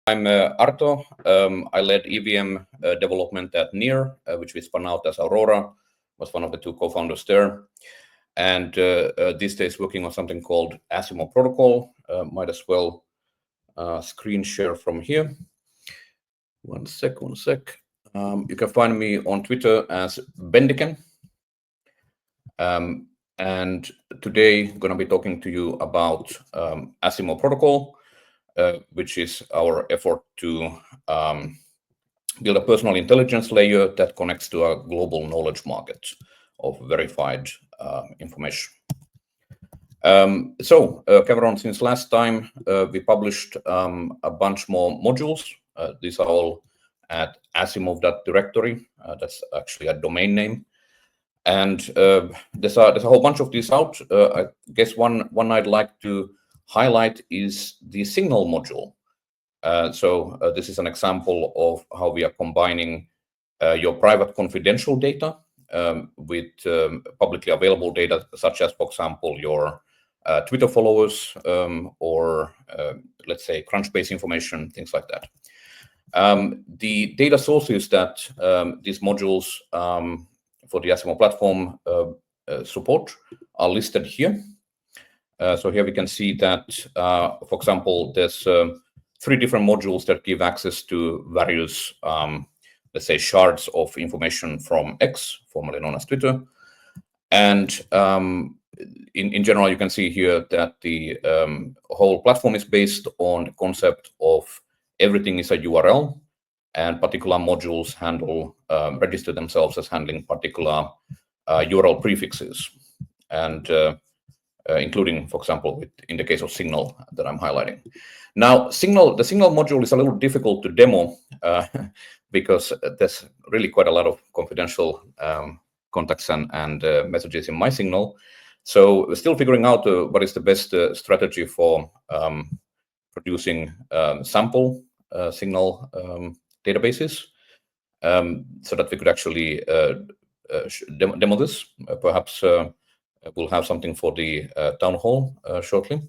I'm Arto. I led EVM development at NEAR, which we spun out as Aurora, was one of the two co-founders there. And these days working on something called Asimov Protocol. Might as well screen share from here. One sec. You can find me on Twitter as Bendiken. And today I'm going to be talking to you about Asimov Protocol, which is our effort to build a personal intelligence layer that connects to a global knowledge market of verified information. Cameron, since last time we published a bunch more modules. These are all at asimov.directory. That's actually a domain name. And there's a whole bunch of these out. I guess one I'd like to highlight is the signal module. This is an example of how we are combining your private confidential data with publicly available data, such as, for example, your Twitter followers or let's say Crunchbase information, things like that. The data sources that these modules for the Asimov platform support are listed here. So here we can see that, for example, there's 3 different modules that give access to various, let's say, shards of information from X, formerly known as Twitter. And in general, you can see here that the whole platform is based on the concept of everything is a URL, and particular modules register themselves as handling particular URL prefixes, and including, for example, in the case of Signal that I'm highlighting. Now, the Signal module is a little difficult to demo because there's really quite a lot of confidential contacts and messages in my Signal. So we're still figuring out what is the best strategy for producing sample Signal databases so that we could actually demo this. Perhaps we'll have something for the town hall shortly.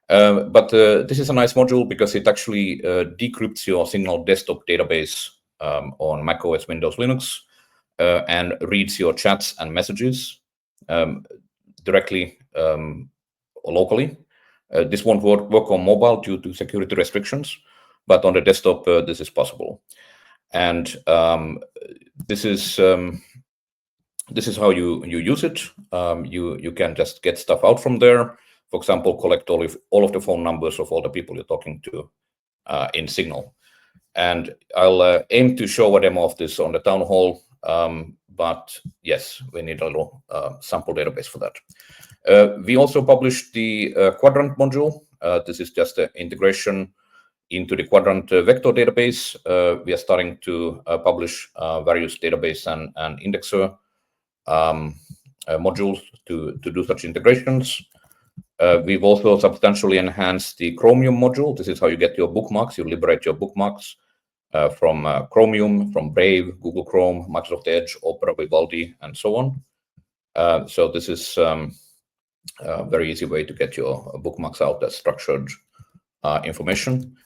But this is a nice module because it actually decrypts your Signal desktop database on macOS, Windows, Linux, and reads your chats and messages directly or locally. This won't work on mobile due to security restrictions, but on the desktop, this is possible. And this is how you use it. You can just get stuff out from there. For example, collect all of the phone numbers of all the people you're talking to in Signal. And I'll aim to show a demo of this on the town hall. But yes, we need a little sample database for that. We also published the Quadrant module. This is just an integration into the Quadrant vector database. We are starting to publish various database and indexer modules to do such integrations. We've also substantially enhanced the Chromium module. This is how you get your bookmarks. You liberate your bookmarks from Chromium, from Brave, Google Chrome, Microsoft Edge, Opera, Vivaldi, and so on. So this is a very easy way to get your bookmarks out as structured information.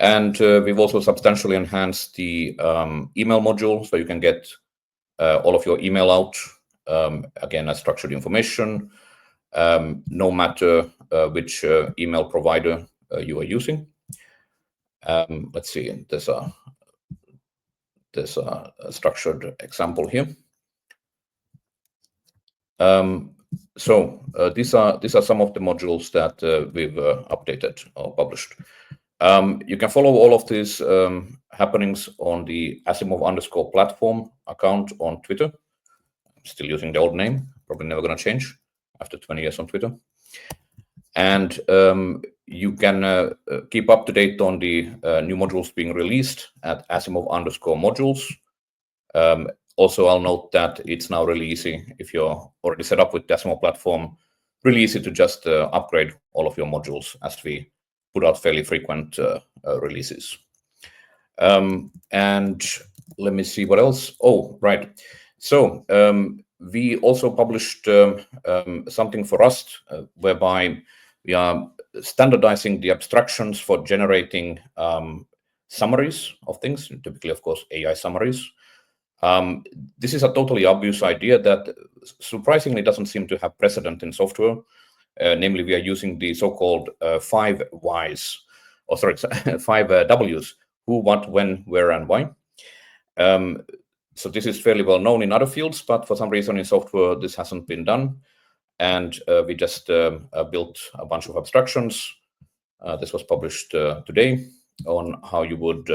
And we've also substantially enhanced the email module, so you can get all of your email out, again, as structured information, no matter which email provider you are using. Let's see, there's a structured example here. These are some of the modules that we've updated or published. You can follow all of these happenings on the Asimov_platform account on Twitter. I'm still using the old name, probably never going to change after 20 years on Twitter. And you can keep up to date on the new modules being released at Asimov_modules. Also, I'll note that it's now really easy, if you're already set up with the Asimov platform, really easy to just upgrade all of your modules as we put out fairly frequent releases. And let me see what else. Oh, right. So we also published something for Rust, whereby we are standardizing the abstractions for generating summaries of things, typically, of course, AI summaries. This is a totally obvious idea that surprisingly doesn't seem to have precedent in software. Namely, we are using the so-called 5 Whys, or sorry, 5 Ws: who, what, when, where, and why. So this is fairly well known in other fields, but for some reason in software this hasn't been done. And we just built a bunch of abstractions. This was published today on how you would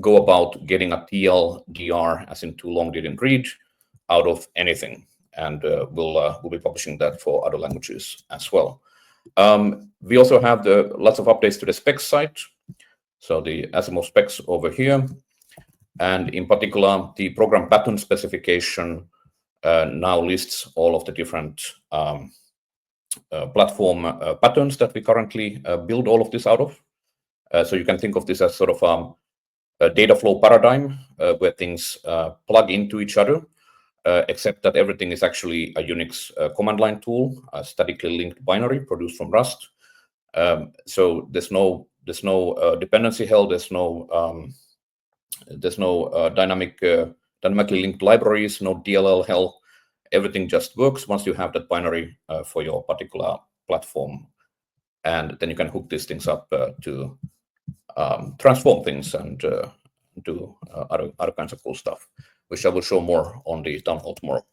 go about getting a TLDR, as in too long didn't read, out of anything. And we'll be publishing that for other languages as well. We also have lots of updates to the specs site. So the Asimov specs over here. And in particular, the program pattern specification now lists all of the different platform patterns that we currently build all of this out of. So you can think of this as sort of a data flow paradigm where things plug into each other, except that everything is actually a Unix command line tool, a statically linked binary produced from Rust. So there's no dependency hell. There's no dynamically linked libraries, no DLL hell. Everything just works once you have that binary for your particular platform, and then you can hook these things up to transform things and do other kinds of cool stuff, which I will show more on the town hall tomorrow.